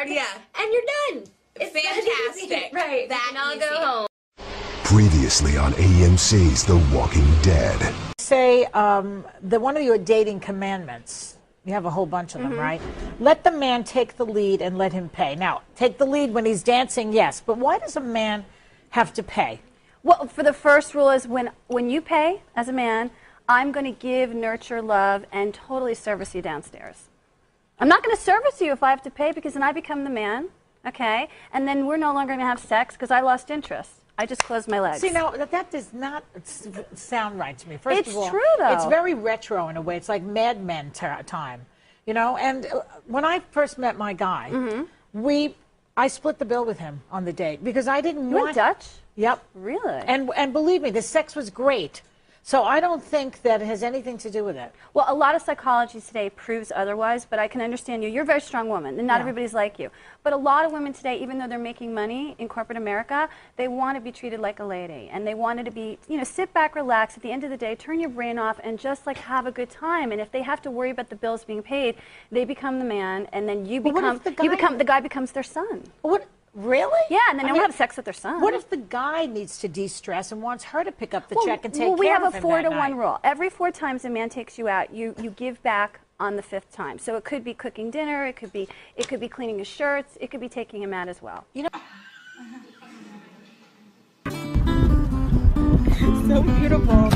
card. Yeah. And you're done. It's fantastic. Right. That and I'll easy. go home. Previously on AMC's The Walking Dead. Say one of your dating commandments. You have a whole bunch of them, right? Let the man take the lead and let him pay. Now, take the lead when he's dancing, yes. But why does a man have to pay? Well, for the first rule is when you pay as a man, I'm going to give, nurture, love, and totally service you downstairs. I'm not going to service you if I have to pay because then I become the man, okay? And then we're no longer going to have sex because I lost interest. I just closed my legs. See, now, that does not sound right to me. First of all, true, though. It's very retro in a way. It's like Mad Men time, you know? And when I first met my guy, I split the bill with him on the date because I didn't You want... went Dutch? Yep. Really? And believe me, the sex was great. So I don't think that it has anything to do with it. Well, a lot of psychology today proves otherwise, but I can understand you. You're a very strong woman, and not Yeah. everybody's like you. But a lot of women today, even though they're making money in corporate America, they want to be treated like a lady. And they wanted to be, sit back, relax. At the end of the day, turn your brain off and just, have a good time. And if they have to worry about the bills being paid, they become the man, and then the guy becomes their son. What? Really? Yeah, and then they don't have sex with their son. What if the guy needs to de-stress and wants her to pick up the check and take we care have of a him 4 to that 1 night? rule. Every 4 times a man takes you out, you give back on the 5th time. So it could be cooking dinner, it could be cleaning his shirts, it could be taking him out as well. You know, so beautiful.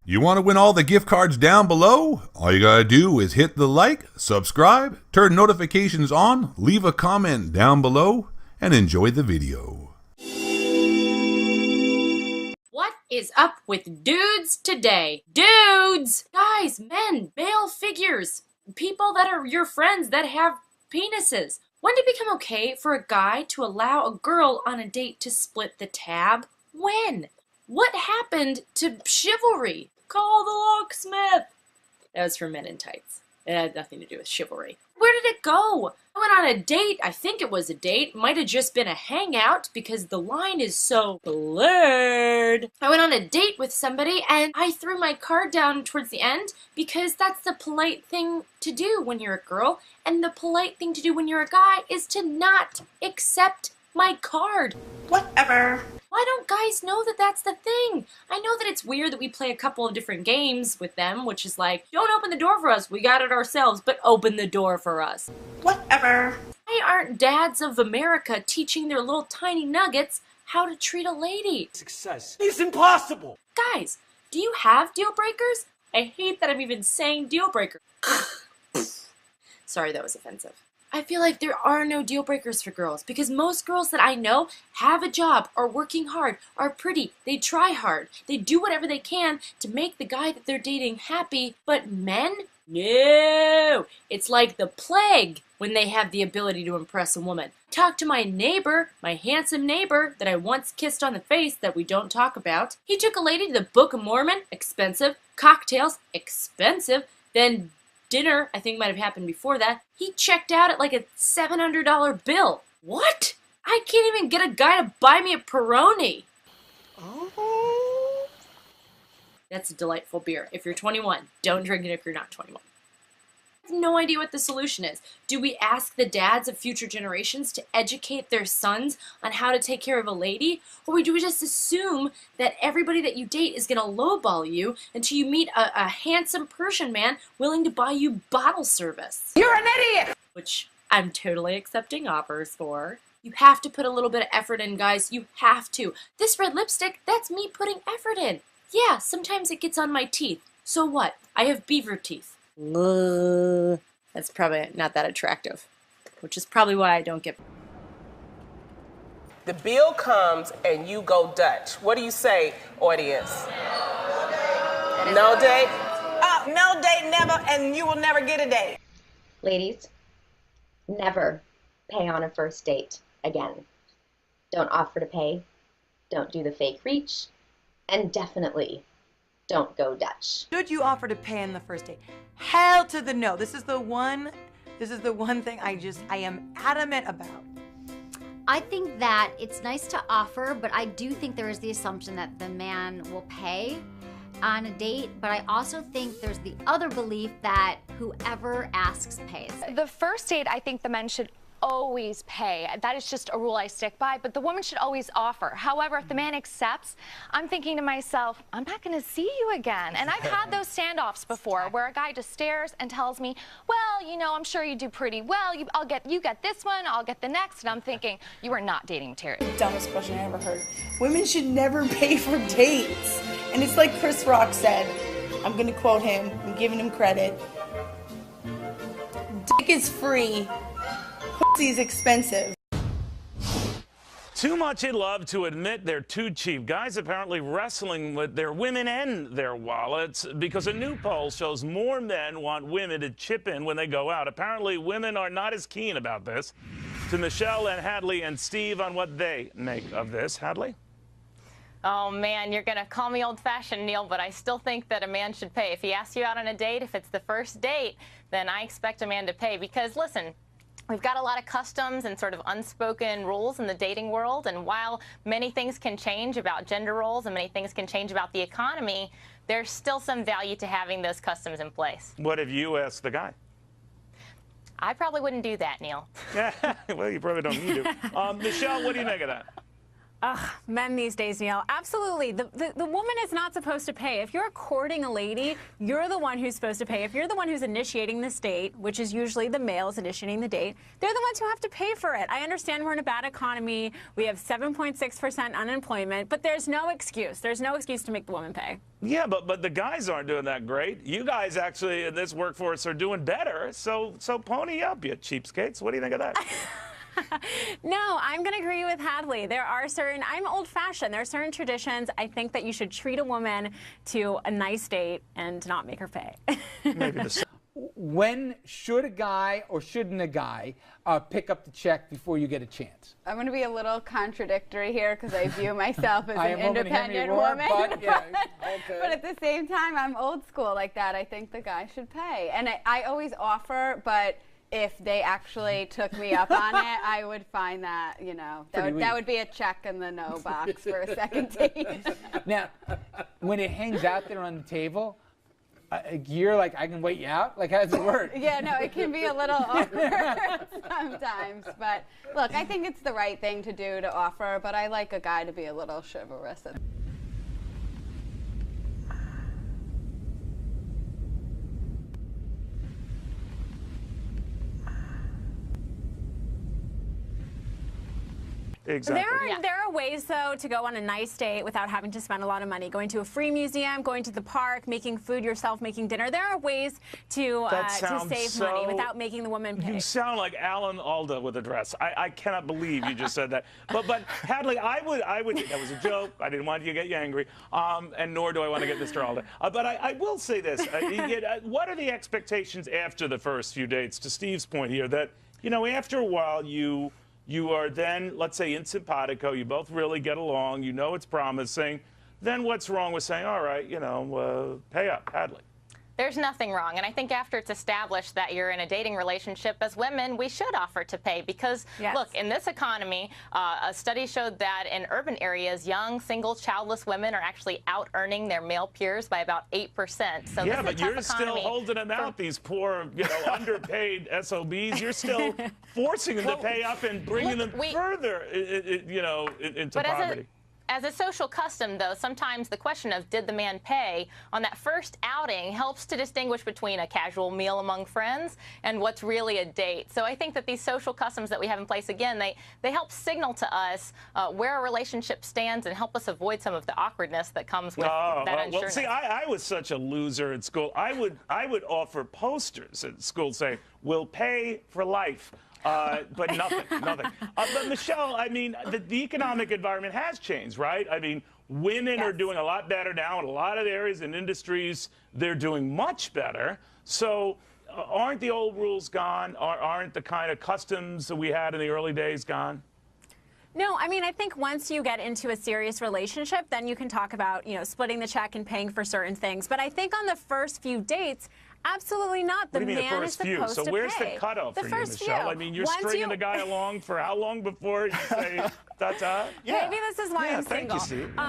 You want to win all the gift cards down below? All you gotta do is hit the like, subscribe, turn notifications on, leave a comment down below, and enjoy the video. What is up with dudes today? Dudes! Guys, men, male figures, people that are your friends that have penises. When did it become okay for a guy to allow a girl on a date to split the tab? When? What happened to chivalry? Call the locksmith! That was for Men in Tights. It had nothing to do with chivalry. Where did it go? I went on a date. I think it was a date. Might have just been a hangout because the line is so blurred. I went on a date with somebody and I threw my card down towards the end because that's the polite thing to do when you're a girl. And the polite thing to do when you're a guy is to not accept my card. Whatever. Why don't guys know that that's the thing? I know that it's weird that we play a couple of different games with them, which is like, don't open the door for us, we got it ourselves, but open the door for us. Whatever. Why aren't dads of America teaching their little tiny nuggets how to treat a lady? Success is impossible. Guys, do you have deal breakers? I hate that I'm even saying deal breaker. Sorry, that was offensive. I feel like there are no deal breakers for girls because most girls that I know have a job, are working hard, are pretty, they try hard, they do whatever they can to make the guy that they're dating happy, but men? No! It's like the plague when they have the ability to impress a woman. Talk to my neighbor, my handsome neighbor that I once kissed on the face that we don't talk about. He took a lady to the Book of Mormon, expensive, cocktails, expensive, then dinner, I think might have happened before that. He checked out at like a $700 bill. What? I can't even get a guy to buy me a Peroni. Oh. That's a delightful beer. If you're 21, don't drink it if you're not 21. I have no idea what the solution is. Do we ask the dads of future generations to educate their sons on how to take care of a lady? Or do we just assume that everybody that you date is going to lowball you until you meet a handsome Persian man willing to buy you bottle service? You're an idiot! Which I'm totally accepting offers for. You have to put a little bit of effort in, guys. You have to. This red lipstick, that's me putting effort in. Yeah, sometimes it gets on my teeth. So what? I have beaver teeth. That's probably not that attractive, which is probably why I don't get. The bill comes and you go Dutch. What do you say, audience? No date? No date, never, and you will never get a date. Ladies, never pay on a first date again. Don't offer to pay, don't do the fake reach, and definitely don't go Dutch. Should you offer to pay on the first date? Hell to the no. This is the one thing I am adamant about. I think that it's nice to offer, but I do think there is the assumption that the man will pay on a date. But I also think there's the other belief that whoever asks pays. The first date, I think the men should always pay. That is just a rule I stick by, but the woman should always offer. However, if the man accepts, I'm thinking to myself, I'm not going to see you again. And I've had those standoffs before where a guy just stares and tells me, well, you know, I'm sure you do pretty well. You get this one, I'll get the next. And I'm thinking, you are not dating material. Dumbest question I ever heard. Women should never pay for dates. And it's like Chris Rock said, I'm going to quote him, I'm giving him credit. Dick is free. Pussy is expensive. Too much in love to admit they're too cheap. Guys apparently wrestling with their women and their wallets because a new poll shows more men want women to chip in when they go out. Apparently, women are not as keen about this. To Michelle and Hadley and Steve on what they make of this. Hadley? Oh, man, you're going to call me old-fashioned, Neil, but I still think that a man should pay. If he asks you out on a date, if it's the first date, then I expect a man to pay. Because, listen, we've got a lot of customs and sort of unspoken rules in the dating world, and while many things can change about gender roles and many things can change about the economy, there's still some value to having those customs in place. What if you ask the guy? I probably wouldn't do that, Neil. Well, you probably don't need to. Michelle, what do you make of that? Ugh, men these days, Neil. Absolutely. The woman is not supposed to pay. If you're courting a lady, you're the one who's supposed to pay. If you're the one who's initiating this date, which is usually the males initiating the date, they're the ones who have to pay for it. I understand we're in a bad economy. We have 7.6% unemployment, but there's no excuse. There's no excuse to make the woman pay. Yeah, but the guys aren't doing that great. You guys actually in this workforce are doing better. So pony up, you cheapskates. What do you think of that? No, I'm going to agree with Hadley. There are certain, I'm old-fashioned. There are certain traditions. I think that you should treat a woman to a nice date and not make her pay. Maybe the When should a guy or shouldn't a guy pick up the check before you get a chance? I'm going to be a little contradictory here because I view myself as an independent Roar, woman. But, yeah, okay. But at the same time, I'm old school like that. I think the guy should pay. And I always offer, but if they actually took me up on it, I would find that, you know, that would be a check in the no box for a second date. Now, when it hangs out there on the table, you're like, I can wait you out? Like, how does it work? Yeah, no, it can be a little awkward sometimes. But look, I think it's the right thing to do to offer, but I like a guy to be a little chivalrous. Exactly. There are ways, though, to go on a nice date without having to spend a lot of money. Going to a free museum, going to the park, making food yourself, making dinner. There are ways to save money without making the woman pay. You sound like Alan Alda with a dress. I cannot believe you just said that. But Hadley, I would. That was a joke. I didn't want you to get you angry, and nor do I want to get Mr. Alda. But I will say this: what are the expectations after the first few dates? To Steve's point here, that after a while you are then, let's say, in simpatico, you both really get along, you know it's promising, then what's wrong with saying, all right, pay up, Hadley? There's nothing wrong, and I think after it's established that you're in a dating relationship, as women, we should offer to pay because, look, in this economy, a study showed that in urban areas, young, single, childless women are actually out-earning their male peers by about 8%. So yeah, but you're still holding them out, these poor, underpaid SOBs. You're still forcing them to pay up and bringing them further, into poverty. As a social custom, though, sometimes the question of did the man pay on that first outing helps to distinguish between a casual meal among friends and what's really a date. So I think that these social customs that we have in place, again, they help signal to us where a relationship stands and help us avoid some of the awkwardness that comes with that unsureness. Well, see, I was such a loser at school. I would offer posters at school saying, "We'll pay for life." But nothing. But Michelle, I mean, the economic environment has changed, right? I mean, women are doing a lot better now in a lot of areas and industries. They're doing much better. So aren't the old rules gone? Aren't the kind of customs that we had in the early days gone? No, I mean, I think once you get into a serious relationship, then you can talk about, splitting the check and paying for certain things. But I think on the first few dates, absolutely not. The man is supposed to pay. So where's the cutoff for you, Michelle? I mean, you're stringing the guy along for how long before you say, ta-ta? Maybe this is why I'm thank single. You, Steve.